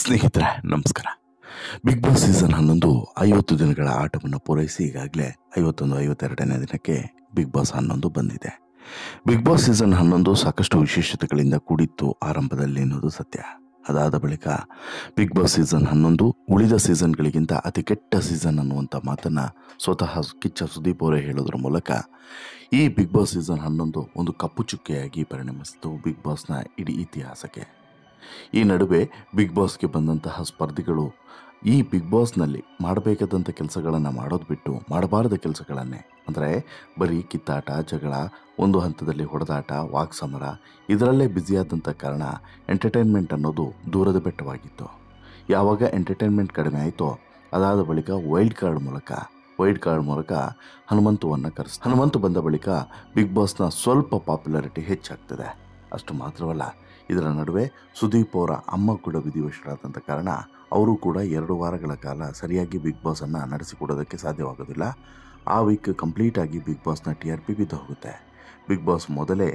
ಸ್ನೇಹಿತರೆ ನಮಸ್ಕಾರ. Big boss season 11 50 ದಿನಗಳ ಆಟವನ್ನು ಪೂರೈಸಿ ಈಗಾಗಲೇ 52ನೇ ದಿನಕ್ಕೆ ಬಿಗ್ ಬಾಸ್ 11 ಬಂದಿದೆ. ಬಿಗ್ ಬಾಸ್ ಸೀಸನ್ 11 ಸಾಕಷ್ಟು ವಿಶೇಷತೆಗಳಿಂದ ಕೂಡಿತ್ತು ಆರಂಭದಲ್ಲಿ ಎನ್ನುವುದು ಸತ್ಯ. ಅದಾದ ಬಳಿಕ ಬಿಗ್ ಬಾಸ್ ಸೀಸನ್ 11 ಉಳಿದ ಸೀಸನ್ಗಳಿಗಿಂತ ಅತಿ ಕೆಟ್ಟ ಸೀಸನ್ ಅನ್ನುವಂಥ ಮಾತನ್ನು ಸ್ವತಃ ಕಿಚ್ಚ ಸುದೀಪ್ ಅವರೇ ಹೇಳೋದ್ರ ಮೂಲಕ ಈ ಬಿಗ್ ಬಾಸ್ ಸೀಸನ್ 11 ಒಂದು ಕಪ್ಪು ಚುಕ್ಕೆಯಾಗಿ ಪರಿಣಮಿಸಿತು ಬಿಗ್ ಬಾಸ್ನ ಇಡೀ ಇತಿಹಾಸಕ್ಕೆ. ಈ ನಡುವೆ ಬಿಗ್ ಬಾಸ್ಗೆ ಬಂದಂತಹ ಸ್ಪರ್ಧಿಗಳು ಈ ಬಿಗ್ ಬಾಸ್ನಲ್ಲಿ ಮಾಡಬೇಕಾದಂಥ ಕೆಲಸಗಳನ್ನು ಮಾಡೋದು ಬಿಟ್ಟು ಮಾಡಬಾರದ ಕೆಲಸಗಳನ್ನೇ, ಅಂದರೆ ಬರೀ ಕಿತ್ತಾಟ, ಜಗಳ, ಒಂದು ಹಂತದಲ್ಲಿ ಹೊಡೆದಾಟ, ವಾಕ್ಸಮರ ಇದರಲ್ಲೇ ಬ್ಯುಸಿಯಾದಂಥ ಕಾರಣ ಎಂಟರ್ಟೈನ್ಮೆಂಟ್ ಅನ್ನೋದು ದೂರದ ಬೆಟ್ಟವಾಗಿತ್ತು. ಯಾವಾಗ ಎಂಟರ್ಟೈನ್ಮೆಂಟ್ ಕಡಿಮೆ ಆಯಿತೋ ಅದಾದ ಬಳಿಕ ವೈಲ್ಡ್ ಕಾರ್ಡ್ ಮೂಲಕ ಹನುಮಂತು ಬಂದ ಬಳಿಕ ಬಿಗ್ ಬಾಸ್ನ ಸ್ವಲ್ಪ ಪಾಪ್ಯುಲಾರಿಟಿ ಹೆಚ್ಚಾಗ್ತದೆ. ಅಷ್ಟು ಮಾತ್ರವಲ್ಲ, ಇದರ ನಡುವೆ ಸುದೀಪ್ ಅವರ ಅಮ್ಮ ಕೂಡ ವಿಧಿವಶರಾದಂಥ ಕಾರಣ ಅವರು ಕೂಡ 2 ವಾರಗಳ ಕಾಲ ಸರಿಯಾಗಿ ಬಿಗ್ ಬಾಸನ್ನು ನಡೆಸಿಕೊಡೋದಕ್ಕೆ ಸಾಧ್ಯವಾಗೋದಿಲ್ಲ. ಆ ವೀಕ್ ಕಂಪ್ಲೀಟಾಗಿ ಬಿಗ್ ಬಾಸ್ನ TRP ಬಿದ್ದು ಹೋಗುತ್ತೆ. ಬಿಗ್ ಬಾಸ್ ಮೊದಲೇ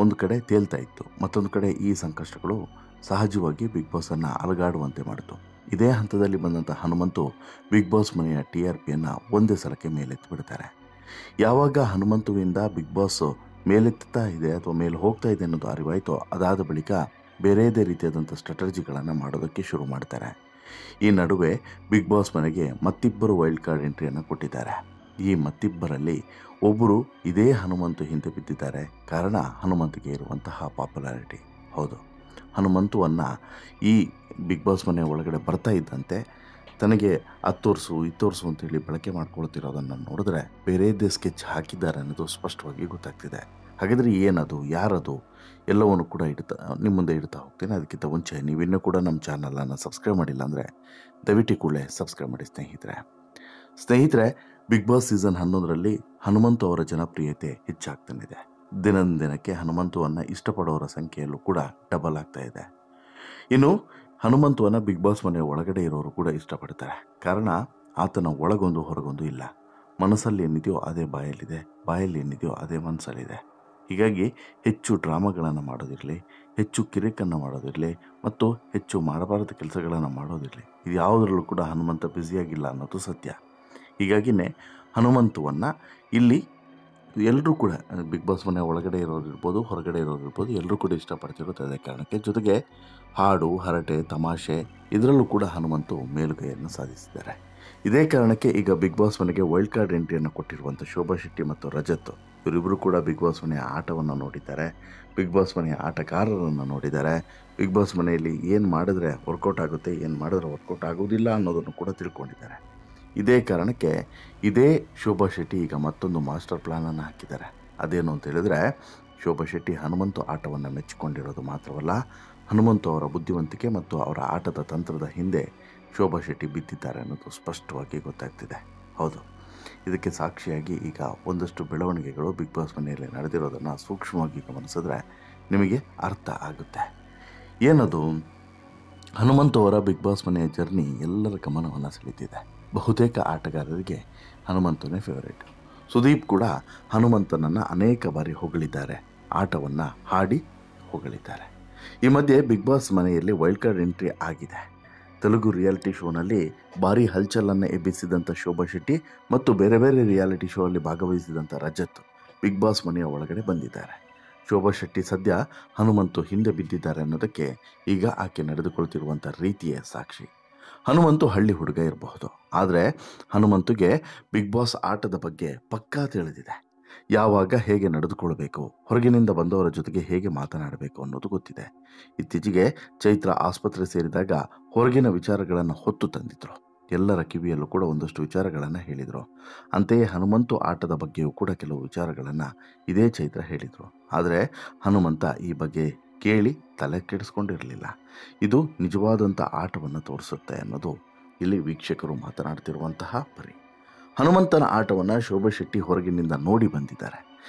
ಒಂದು ಕಡೆ ತೇಲ್ತಾ ಇತ್ತು, ಮತ್ತೊಂದು ಕಡೆ ಈ ಸಂಕಷ್ಟಗಳು ಸಹಜವಾಗಿ ಬಿಗ್ ಬಾಸನ್ನು ಅಲಗಾಡುವಂತೆ ಮಾಡಿತು. ಇದೇ ಹಂತದಲ್ಲಿ ಬಂದಂಥ ಹನುಮಂತು ಬಿಗ್ ಬಾಸ್ ಮನೆಯ TRPಯನ್ನು ಒಂದೇ ಸಲಕ್ಕೆ ಮೇಲೆತ್ತಿ ಬಿಡ್ತಾರೆ. ಯಾವಾಗ ಹನುಮಂತುವಿಂದ ಬಿಗ್ ಬಾಸ್ ಮೇಲೆತ್ತಾ ಇದೆ ಅಥವಾ ಮೇಲೆ ಹೋಗ್ತಾ ಇದೆ ಅನ್ನೋದು ಅರಿವಾಯಿತು, ಅದಾದ ಬಳಿಕ ಬೇರೆಯದೇ ರೀತಿಯಾದಂಥ ಸ್ಟ್ರಾಟಜಿಗಳನ್ನು ಮಾಡೋದಕ್ಕೆ ಶುರು ಮಾಡ್ತಾರೆ. ಈ ನಡುವೆ ಬಿಗ್ ಬಾಸ್ ಮನೆಗೆ ಮತ್ತಿಬ್ಬರು ವೈಲ್ಡ್ ಕಾರ್ಡ್ ಎಂಟ್ರಿಯನ್ನು ಕೊಟ್ಟಿದ್ದಾರೆ. ಈ ಮತ್ತಿಬ್ಬರಲ್ಲಿ ಒಬ್ಬರು ಇದೇ ಹನುಮಂತು ಹಿಂದೆ ಬಿದ್ದಿದ್ದಾರೆ. ಕಾರಣ ಹನುಮಂತಿಗೆ ಇರುವಂತಹ ಪಾಪ್ಯುಲಾರಿಟಿ. ಹೌದು, ಹನುಮಂತುವನ್ನು ಈ ಬಿಗ್ ಬಾಸ್ ಮನೆ ಒಳಗಡೆ ಬರ್ತಾ ಇದ್ದಂತೆ ತನಗೆ ಇತ್ತೋರ್ಸು ಅಂತೇಳಿ ಬಳಕೆ ಮಾಡ್ಕೊಳ್ತಿರೋದನ್ನು ನೋಡಿದ್ರೆ ಬೇರೆಯದ್ದೇ ಸ್ಕೆಚ್ ಹಾಕಿದ್ದಾರೆ ಅನ್ನೋದು ಸ್ಪಷ್ಟವಾಗಿ ಗೊತ್ತಾಗ್ತಿದೆ. ಹಾಗಾದರೆ ಏನದು, ಯಾರದು ಎಲ್ಲವನ್ನು ಕೂಡ ನಿಮ್ಮ ಮುಂದೆ ಇಡ್ತಾ ಹೋಗ್ತೀನಿ. ಅದಕ್ಕಿಂತ ಮುಂಚೆ ನೀವಿನ್ನೂ ಕೂಡ ನಮ್ಮ ಚಾನಲನ್ನು ಸಬ್ಸ್ಕ್ರೈಬ್ ಮಾಡಿಲ್ಲ ಅಂದರೆ ದಯವಿಟ್ಟು ಕೂಡಲೇ ಸಬ್ಸ್ಕ್ರೈಬ್ ಮಾಡಿ ಸ್ನೇಹಿತರೆ. ಬಿಗ್ ಬಾಸ್ ಸೀಸನ್ 11ರಲ್ಲಿ ಹನುಮಂತು ಅವರ ಜನಪ್ರಿಯತೆ ಹೆಚ್ಚಾಗ್ತಾನಿದೆ. ದಿನಕ್ಕೆ ಹನುಮಂತುವನ್ನು ಇಷ್ಟಪಡೋರ ಸಂಖ್ಯೆಯಲ್ಲೂ ಕೂಡ ಡಬಲ್ ಆಗ್ತಾ ಇದೆ. ಇನ್ನು ಹನುಮಂತುವನ್ನು ಬಿಗ್ ಬಾಸ್ ಮನೆಯ ಒಳಗಡೆ ಇರೋರು ಕೂಡ ಇಷ್ಟಪಡ್ತಾರೆ. ಕಾರಣ ಆತನ ಒಳಗೊಂದು ಹೊರಗೊಂದು ಇಲ್ಲ. ಮನಸ್ಸಲ್ಲಿ ಏನಿದೆಯೋ ಅದೇ ಬಾಯಲ್ಲಿದೆ, ಬಾಯಲ್ಲಿ ಏನಿದೆಯೋ ಅದೇ ಮನಸ್ಸಲ್ಲಿದೆ. ಹೀಗಾಗಿ ಹೆಚ್ಚು ಡ್ರಾಮಾಗಳನ್ನು ಮಾಡೋದಿರಲಿ, ಹೆಚ್ಚು ಕಿರಿಕನ್ನು ಮಾಡೋದಿರಲಿ ಮತ್ತು ಹೆಚ್ಚು ಮಾಡಬಾರದ ಕೆಲಸಗಳನ್ನು ಮಾಡೋದಿರಲಿ, ಇದು ಯಾವುದರಲ್ಲೂ ಕೂಡ ಹನುಮಂತ ಬ್ಯುಸಿಯಾಗಿಲ್ಲ ಅನ್ನೋದು ಸತ್ಯ. ಹೀಗಾಗಿಯೇ ಹನುಮಂತುವನ್ನು ಇಲ್ಲಿ ಎಲ್ಲರೂ ಕೂಡ ಬಿಗ್ ಬಾಸ್ ಮನೆ ಒಳಗಡೆ ಇರೋರಿರ್ಬೋದು, ಹೊರಗಡೆ ಇರೋರಿರ್ಬೋದು, ಎಲ್ಲರೂ ಕೂಡ ಇಷ್ಟಪಡ್ತಿರೋದು ಅದೇ ಕಾರಣಕ್ಕೆ. ಜೊತೆಗೆ ಹಾಡು, ಹರಟೆ, ತಮಾಷೆ ಇದರಲ್ಲೂ ಕೂಡ ಹನುಮಂತು ಮೇಲುಗೈಯನ್ನು ಸಾಧಿಸಿದ್ದಾರೆ. ಇದೇ ಕಾರಣಕ್ಕೆ ಈಗ ಬಿಗ್ ಬಾಸ್ ಮನೆಗೆ ವೈಲ್ಡ್ ಕಾರ್ಡ್ ಎಂಟ್ರಿಯನ್ನು ಕೊಟ್ಟಿರುವಂಥ ಶೋಭಾ ಶೆಟ್ಟಿ ಮತ್ತು ರಜತ್ ಇವರಿಬ್ಬರು ಕೂಡ ಬಿಗ್ ಬಾಸ್ ಮನೆಯ ಆಟವನ್ನು ನೋಡಿದ್ದಾರೆ. ಬಿಗ್ ಬಾಸ್ ಮನೆಯ ಆಟಗಾರರನ್ನು ನೋಡಿದ್ದಾರೆ. ಬಿಗ್ ಬಾಸ್ ಮನೆಯಲ್ಲಿ ಏನು ಮಾಡಿದ್ರೆ ವರ್ಕೌಟ್ ಆಗುತ್ತೆ, ಏನು ಮಾಡಿದ್ರೆ ವರ್ಕೌಟ್ ಆಗೋದಿಲ್ಲ ಅನ್ನೋದನ್ನು ಕೂಡ ತಿಳ್ಕೊಂಡಿದ್ದಾರೆ. ಇದೇ ಕಾರಣಕ್ಕೆ ಇದೇ ಶೋಭಾ ಶೆಟ್ಟಿ ಈಗ ಮತ್ತೊಂದು ಮಾಸ್ಟರ್ ಪ್ಲ್ಯಾನನ್ನು ಹಾಕಿದ್ದಾರೆ. ಅದೇನು ಅಂತ ಹೇಳಿದ್ರೆ, ಶೋಭಾ ಶೆಟ್ಟಿ ಹನುಮಂತು ಆಟವನ್ನು ಮೆಚ್ಚಿಕೊಂಡಿರೋದು ಮಾತ್ರವಲ್ಲ, ಹನುಮಂತು ಅವರ ಬುದ್ಧಿವಂತಿಕೆ ಮತ್ತು ಅವರ ಆಟದ ತಂತ್ರದ ಹಿಂದೆ ಶೋಭಾ ಶೆಟ್ಟಿ ಬಿದ್ದಿದ್ದಾರೆ ಅನ್ನೋದು ಸ್ಪಷ್ಟವಾಗಿ ಗೊತ್ತಾಗ್ತಿದೆ. ಹೌದು, ಇದಕ್ಕೆ ಸಾಕ್ಷಿಯಾಗಿ ಈಗ ಒಂದಷ್ಟು ಬೆಳವಣಿಗೆಗಳು ಬಿಗ್ ಬಾಸ್ ಮನೆಯಲ್ಲಿ ನಡೆದಿರೋದನ್ನು ಸೂಕ್ಷ್ಮವಾಗಿ ಗಮನಿಸಿದ್ರೆ ನಿಮಗೆ ಅರ್ಥ ಆಗುತ್ತೆ. ಏನದು? ಹನುಮಂತು ಅವರ ಬಿಗ್ ಬಾಸ್ ಮನೆಯ ಜರ್ನಿ ಎಲ್ಲರ ಗಮನವನ್ನು ಸೆಳೀತಿದೆ. ಬಹುತೇಕ ಆಟಗಾರರಿಗೆ ಹನುಮಂತನೇ ಫೇವರೇಟ್. ಸುದೀಪ್ ಕೂಡ ಹನುಮಂತನನ್ನು ಅನೇಕ ಬಾರಿ ಹೊಗಳಿದ್ದಾರೆ, ಆಟವನ್ನು ಹಾಡಿ ಹೊಗಳಿದ್ದಾರೆ. ಈ ಮಧ್ಯೆ ಬಿಗ್ ಬಾಸ್ ಮನೆಯಲ್ಲಿ ವೈಲ್ಡ್ ಕಾರ್ಡ್ ಎಂಟ್ರಿ ಆಗಿದೆ. ತೆಲುಗು ರಿಯಾಲಿಟಿ ಶೋನಲ್ಲಿ ಭಾರೀ ಹಲ್ಚಲನ್ನು ಎಬ್ಬಿಸಿದಂಥ ಶೋಭಾ ಶೆಟ್ಟಿ ಮತ್ತು ಬೇರೆ ಬೇರೆ ರಿಯಾಲಿಟಿ ಶೋ ಅಲ್ಲಿ ಭಾಗವಹಿಸಿದಂಥ ರಜತ್ ಬಿಗ್ ಬಾಸ್ ಮನೆಯ ಒಳಗಡೆ ಬಂದಿದ್ದಾರೆ. ಶೋಭಾ ಶೆಟ್ಟಿ ಸದ್ಯ ಹನುಮಂತು ಹಿಂದೆ ಬಿದ್ದಿದ್ದಾರೆ ಅನ್ನೋದಕ್ಕೆ ಈಗ ಆಕೆ ನಡೆದುಕೊಳ್ತಿರುವಂಥ ರೀತಿಯೇ ಸಾಕ್ಷಿ. ಹನುಮಂತು ಹಳ್ಳಿ ಹುಡುಗ ಇರಬಹುದು, ಆದರೆ ಹನುಮಂತುಗೆ ಬಿಗ್ ಬಾಸ್ ಆಟದ ಬಗ್ಗೆ ಪಕ್ಕಾ ತಿಳಿದಿದೆ. ಯಾವಾಗ ಹೇಗೆ ನಡೆದುಕೊಳ್ಬೇಕು, ಹೊರಗಿನಿಂದ ಬಂದವರ ಜೊತೆಗೆ ಹೇಗೆ ಮಾತನಾಡಬೇಕು ಅನ್ನೋದು ಗೊತ್ತಿದೆ. ಇತ್ತೀಚೆಗೆ ಚೈತ್ರ ಆಸ್ಪತ್ರೆ ಸೇರಿದಾಗ ಹೊರಗಿನ ವಿಚಾರಗಳನ್ನು ಹೊತ್ತು ತಂದಿದ್ರು. ಎಲ್ಲರ ಕಿವಿಯಲ್ಲೂ ಕೂಡ ಒಂದಷ್ಟು ವಿಚಾರಗಳನ್ನು ಹೇಳಿದರು. ಅಂತೆಯೇ ಹನುಮಂತು ಆಟದ ಬಗ್ಗೆಯೂ ಕೂಡ ಕೆಲವು ವಿಚಾರಗಳನ್ನು ಇದೇ ಚೈತ್ರ ಹೇಳಿದರು. ಆದರೆ ಹನುಮಂತ ಈ ಬಗ್ಗೆ ಕೇಳಿ ತಲೆ ಕೆಡಿಸ್ಕೊಂಡಿರಲಿಲ್ಲ. ಇದು ನಿಜವಾದಂಥ ಆಟವನ್ನು ತೋರಿಸುತ್ತೆ ಅನ್ನೋದು ಇಲ್ಲಿ ವೀಕ್ಷಕರು ಮಾತನಾಡ್ತಿರುವಂತಹ ಪರಿ. ಹನುಮಂತನ ಆಟವನ್ನು ಶೋಭಾ ಶೆಟ್ಟಿ ಹೊರಗಿನಿಂದ ನೋಡಿ ಬಂದಿದ್ದಾರೆ.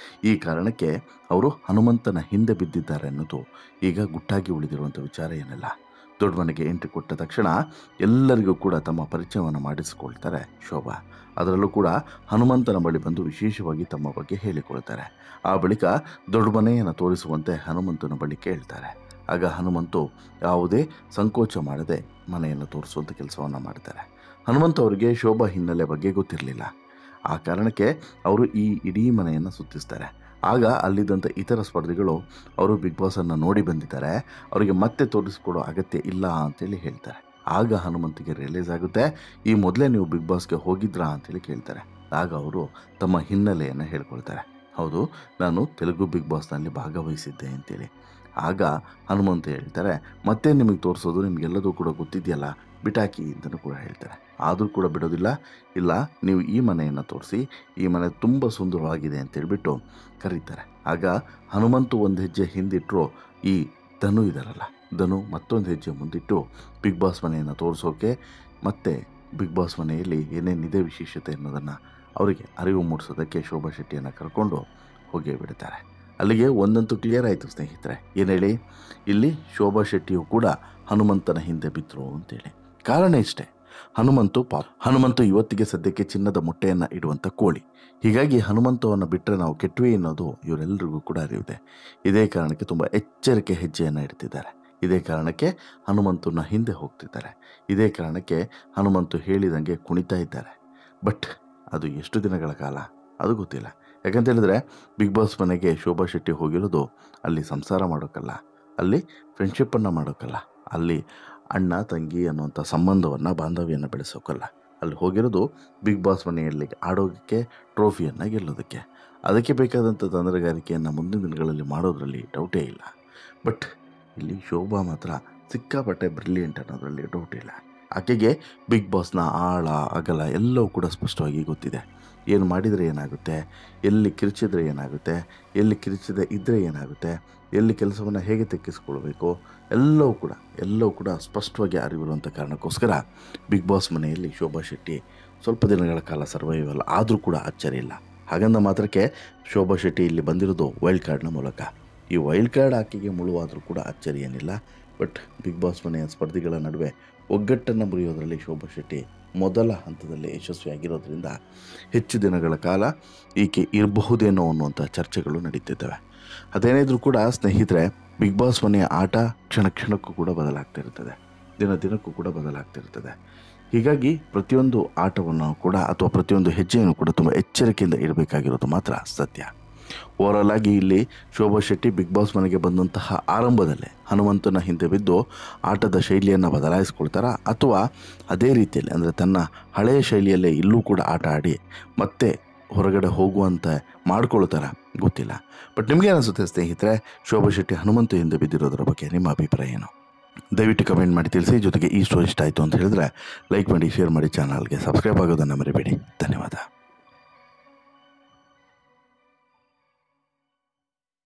ಈ ಕಾರಣಕ್ಕೆ ಅವರು ಹನುಮಂತನ ಹಿಂದೆ ಬಿದ್ದಿದ್ದಾರೆ ಅನ್ನೋದು ಈಗ ಗುಟ್ಟಾಗಿ ಉಳಿದಿರುವಂಥ ವಿಚಾರ ಏನಲ್ಲ. ದೊಡ್ಡ ಮನೆಗೆ ಎಂಟ್ರಿ ಕೊಟ್ಟ ತಕ್ಷಣ ಎಲ್ಲರಿಗೂ ಕೂಡ ತಮ್ಮ ಪರಿಚಯವನ್ನು ಮಾಡಿಸಿಕೊಳ್ತಾರೆ ಶೋಭಾ. ಅದರಲ್ಲೂ ಕೂಡ ಹನುಮಂತನ ಬಳಿ ಬಂದು ವಿಶೇಷವಾಗಿ ತಮ್ಮ ಬಗ್ಗೆ ಹೇಳಿಕೊಳ್ತಾರೆ. ಆ ಬಳಿಕ ದೊಡ್ಡ ಮನೆಯನ್ನು ತೋರಿಸುವಂತೆ ಹನುಮಂತನ ಬಳಿ ಕೇಳ್ತಾರೆ. ಆಗ ಹನುಮಂತು ಯಾವುದೇ ಸಂಕೋಚ ಮಾಡದೆ ಮನೆಯನ್ನು ತೋರಿಸುವಂಥ ಕೆಲಸವನ್ನು ಮಾಡ್ತಾರೆ. ಹನುಮಂತು ಅವರಿಗೆ ಶೋಭಾ ಹಿನ್ನೆಲೆ ಬಗ್ಗೆ ಗೊತ್ತಿರಲಿಲ್ಲ. ಆ ಕಾರಣಕ್ಕೆ ಅವರು ಈ ಇಡೀ ಮನೆಯನ್ನು ಸುತ್ತಿಸ್ತಾರೆ. ಆಗ ಅಲ್ಲಿದ್ದಂಥ ಇತರ ಸ್ಪರ್ಧಿಗಳು ಅವರು ಬಿಗ್ ಬಾಸನ್ನು ನೋಡಿ ಬಂದಿದ್ದಾರೆ, ಅವರಿಗೆ ಮತ್ತೆ ತೋರಿಸ್ಕೊಡೋ ಅಗತ್ಯ ಇಲ್ಲ ಅಂತೇಳಿ ಹೇಳ್ತಾರೆ. ಆಗ ಹನುಮಂತಿಗೆ ರಿಯಲೈಸ್ ಆಗುತ್ತೆ, ಈ ಮೊದಲೇ ನೀವು ಬಿಗ್ ಬಾಸ್ಗೆ ಹೋಗಿದ್ರಾ ಅಂತೇಳಿ ಕೇಳ್ತಾರೆ. ಆಗ ಅವರು ತಮ್ಮ ಹಿನ್ನೆಲೆಯನ್ನು ಹೇಳ್ಕೊಳ್ತಾರೆ. ಹೌದು, ನಾನು ತೆಲುಗು ಬಿಗ್ ಬಾಸ್ನಲ್ಲಿ ಭಾಗವಹಿಸಿದ್ದೆ ಅಂತೇಳಿ. ಆಗ ಹನುಮಂತ ಹೇಳ್ತಾರೆ, ಮತ್ತೆ ನಿಮಗೆ ತೋರಿಸೋದು ನಿಮಗೆಲ್ಲದೂ ಕೂಡ ಗೊತ್ತಿದೆಯಲ್ಲ, ಬಿಟಾಕಿ ಅಂತಲೂ ಕೂಡ ಹೇಳ್ತಾರೆ. ಆದರೂ ಕೂಡ ಬಿಡೋದಿಲ್ಲ. ಇಲ್ಲ, ನೀವು ಈ ಮನೆಯನ್ನು ತೋರಿಸಿ, ಈ ಮನೆ ತುಂಬ ಸುಂದರವಾಗಿದೆ ಅಂತೇಳ್ಬಿಟ್ಟು ಕರೀತಾರೆ. ಆಗ ಹನುಮಂತು ಒಂದು ಹೆಜ್ಜೆ ಹಿಂದಿಟ್ಟರು, ಈ ಧನು ಇದಾರಲ್ಲ, ಧನು ಮತ್ತೊಂದು ಹೆಜ್ಜೆ ಮುಂದಿಟ್ಟು ಬಿಗ್ ಬಾಸ್ ಮನೆಯನ್ನು ತೋರಿಸೋಕೆ ಮತ್ತು ಬಿಗ್ ಬಾಸ್ ಮನೆಯಲ್ಲಿ ಏನೇನಿದೆ ವಿಶೇಷತೆ ಅನ್ನೋದನ್ನು ಅವರಿಗೆ ಅರಿವು ಮೂಡಿಸೋದಕ್ಕೆ ಶೋಭಾ ಶೆಟ್ಟಿಯನ್ನು ಕರ್ಕೊಂಡು ಹೋಗೇ ಬಿಡ್ತಾರೆ. ಅಲ್ಲಿಗೆ ಒಂದಂತೂ ಕ್ಲಿಯರ್ ಆಯಿತು ಸ್ನೇಹಿತರೆ. ಏನು ಹೇಳಿ, ಇಲ್ಲಿ ಶೋಭಾ ಶೆಟ್ಟಿಯು ಕೂಡ ಹನುಮಂತನ ಹಿಂದೆ ಬಿದ್ದರು ಅಂತೇಳಿ. ಕಾರಣ ಇಷ್ಟೇ, ಹನುಮಂತು ಇವತ್ತಿಗೆ ಸದ್ಯಕ್ಕೆ ಚಿನ್ನದ ಮೊಟ್ಟೆಯನ್ನು ಇಡುವಂಥ ಕೋಳಿ. ಹೀಗಾಗಿ ಹನುಮಂತವನ್ನು ಬಿಟ್ಟರೆ ನಾವು ಕೆಟ್ಟವಿ ಅನ್ನೋದು ಇವರೆಲ್ಲರಿಗೂ ಕೂಡ ಅರಿವಿದೆ. ಇದೇ ಕಾರಣಕ್ಕೆ ತುಂಬ ಎಚ್ಚರಿಕೆ ಹೆಜ್ಜೆಯನ್ನು ಇಡ್ತಿದ್ದಾರೆ. ಇದೇ ಕಾರಣಕ್ಕೆ ಹನುಮಂತನ ಹಿಂದೆ ಹೋಗ್ತಿದ್ದಾರೆ. ಇದೇ ಕಾರಣಕ್ಕೆ ಹನುಮಂತು ಹೇಳಿದಂಗೆ ಕುಣಿತಾ ಇದ್ದಾರೆ. ಬಟ್ ಅದು ಎಷ್ಟು ದಿನಗಳ ಕಾಲ ಅದು ಗೊತ್ತಿಲ್ಲ. ಯಾಕಂತ ಹೇಳಿದ್ರೆ ಬಿಗ್ ಬಾಸ್ ಮನೆಗೆ ಶೋಭಾ ಶೆಟ್ಟಿ ಹೋಗಿರೋದು ಅಲ್ಲಿ ಸಂಸಾರ ಮಾಡೋಕ್ಕಲ್ಲ, ಅಲ್ಲಿ ಫ್ರೆಂಡ್ಶಿಪ್ಪನ್ನು ಮಾಡೋಕ್ಕಲ್ಲ, ಅಲ್ಲಿ ಅಣ್ಣ ತಂಗಿ ಅನ್ನುವಂಥ ಸಂಬಂಧವನ್ನು ಬಾಂಧವ್ಯವನ್ನು ಬೆಳೆಸೋಕ್ಕಲ್ಲ. ಅಲ್ಲಿ ಹೋಗಿರೋದು ಬಿಗ್ ಬಾಸ್ ಮನೆಯಲ್ಲಿ ಆಡೋದಕ್ಕೆ, ಟ್ರೋಫಿಯನ್ನು ಗೆಲ್ಲೋದಕ್ಕೆ. ಅದಕ್ಕೆ ಬೇಕಾದಂಥ ತಂತ್ರಗಾರಿಕೆಯನ್ನು ಮುಂದಿನ ದಿನಗಳಲ್ಲಿ ಮಾಡೋದರಲ್ಲಿ ಡೌಟೇ ಇಲ್ಲ. ಬಟ್ ಇಲ್ಲಿ ಶೋಭಾ ಮಾತ್ರ ಸಿಕ್ಕಾಪಟ್ಟೆ ಬ್ರಿಲಿಯಂಟ್ ಅನ್ನೋದರಲ್ಲಿ ಡೌಟ್ ಇಲ್ಲ. ಆಕೆಗೆ ಬಿಗ್ ಬಾಸ್ನ ಆಳ ಅಗಲ ಎಲ್ಲವೂ ಕೂಡ ಸ್ಪಷ್ಟವಾಗಿ ಗೊತ್ತಿದೆ. ಏನು ಮಾಡಿದರೆ ಏನಾಗುತ್ತೆ, ಎಲ್ಲಿ ಕಿರಿಚಿದ್ರೆ ಏನಾಗುತ್ತೆ, ಎಲ್ಲಿ ಕಿರಿಚದೆ ಇದ್ದರೆ ಏನಾಗುತ್ತೆ, ಎಲ್ಲಿ ಕೆಲಸವನ್ನು ಹೇಗೆ ತೆಕ್ಕಿಸ್ಕೊಳ್ಬೇಕು, ಎಲ್ಲವೂ ಕೂಡ ಸ್ಪಷ್ಟವಾಗಿ ಅರಿವಿರುವಂಥ ಕಾರಣಕ್ಕೋಸ್ಕರ ಬಿಗ್ ಬಾಸ್ ಮನೆಯಲ್ಲಿ ಶೋಭಾ ಶೆಟ್ಟಿ ಸ್ವಲ್ಪ ದಿನಗಳ ಕಾಲ ಸರ್ವೈವಲ್ ಆದರೂ ಕೂಡ ಅಚ್ಚರಿ ಇಲ್ಲ. ಹಾಗಂದ ಮಾತ್ರಕ್ಕೆ ಶೋಭಾ ಶೆಟ್ಟಿ ಇಲ್ಲಿ ಬಂದಿರೋದು ವೈಲ್ಡ್ ಕಾರ್ಡ್ನ ಮೂಲಕ. ಈ ವೈಲ್ಡ್ ಕಾರ್ಡ್ ಆಕೆಗೆ ಮುಳುವಾದರೂ ಕೂಡ ಅಚ್ಚರಿ ಏನಿಲ್ಲ. ಬಟ್ ಬಿಗ್ ಬಾಸ್ ಮನೆಯ ಸ್ಪರ್ಧಿಗಳ ನಡುವೆ ಒಗ್ಗಟ್ಟನ್ನು ಮುರಿಯೋದರಲ್ಲಿ ಶೋಭಾ ಶೆಟ್ಟಿ ಮೊದಲ ಹಂತದಲ್ಲಿ ಯಶಸ್ವಿಯಾಗಿರೋದ್ರಿಂದ ಹೆಚ್ಚು ದಿನಗಳ ಕಾಲ ಈಕೆ ಇರಬಹುದೇನೋ ಅನ್ನುವಂಥ ಚರ್ಚೆಗಳು ನಡೀತಿದ್ದಾವೆ. ಅದೇನಿದ್ರೂ ಕೂಡ ಸ್ನೇಹಿತರೆ, ಬಿಗ್ ಬಾಸ್ ಮನೆಯ ಆಟ ಕ್ಷಣಕ್ಕೂ ಕೂಡ ಬದಲಾಗ್ತಿರ್ತದೆ, ದಿನಕ್ಕೂ ಕೂಡ ಬದಲಾಗ್ತಿರ್ತದೆ. ಹೀಗಾಗಿ ಪ್ರತಿಯೊಂದು ಆಟವನ್ನು ಕೂಡ ಅಥವಾ ಪ್ರತಿಯೊಂದು ಹೆಜ್ಜೆಯನ್ನು ಕೂಡ ತುಂಬ ಎಚ್ಚರಿಕೆಯಿಂದ ಇಡಬೇಕಾಗಿರೋದು ಮಾತ್ರ ಸತ್ಯ. ಓವರಾಲ್ ಆಗಿ ಇಲ್ಲಿ ಶೋಭಾ ಶೆಟ್ಟಿ ಬಿಗ್ ಬಾಸ್ ಮನೆಗೆ ಬಂದಂತಹ ಆರಂಭದಲ್ಲೇ ಹನುಮಂತನ ಹಿಂದೆ ಬಿದ್ದು ಆಟದ ಶೈಲಿಯನ್ನು ಬದಲಾಯಿಸ್ಕೊಳ್ತಾರಾ, ಅಥವಾ ಅದೇ ರೀತಿಯಲ್ಲಿ ಅಂದರೆ ತನ್ನ ಹಳೆಯ ಶೈಲಿಯಲ್ಲೇ ಇಲ್ಲೂ ಕೂಡ ಆಟ ಆಡಿ ಮತ್ತೆ ಹೊರಗಡೆ ಹೋಗುವಂತೆ ಮಾಡ್ಕೊಳ್ತಾರ ಗೊತ್ತಿಲ್ಲ. ಬಟ್ ನಿಮಗೆ ಅನಿಸುತ್ತೆ ಸ್ನೇಹಿತರೆ, ಶೋಭಾ ಶೆಟ್ಟಿ ಹನುಮಂತ ಹಿಂದೆ ಬಿದ್ದಿರೋದ್ರ ಬಗ್ಗೆ ನಿಮ್ಮ ಅಭಿಪ್ರಾಯ ಏನು? ದಯವಿಟ್ಟು ಕಮೆಂಟ್ ಮಾಡಿ ತಿಳಿಸಿ. ಜೊತೆಗೆ ಈ ಸ್ಟೋರಿ ಇಷ್ಟ ಆಯಿತು ಅಂತ ಹೇಳಿದ್ರೆ ಲೈಕ್ ಮಾಡಿ, ಶೇರ್ ಮಾಡಿ, ಚಾನಲ್ಗೆ ಸಬ್ಸ್ಕ್ರೈಬ್ ಆಗೋದನ್ನು ಮರಿಬೇಡಿ. ಧನ್ಯವಾದ.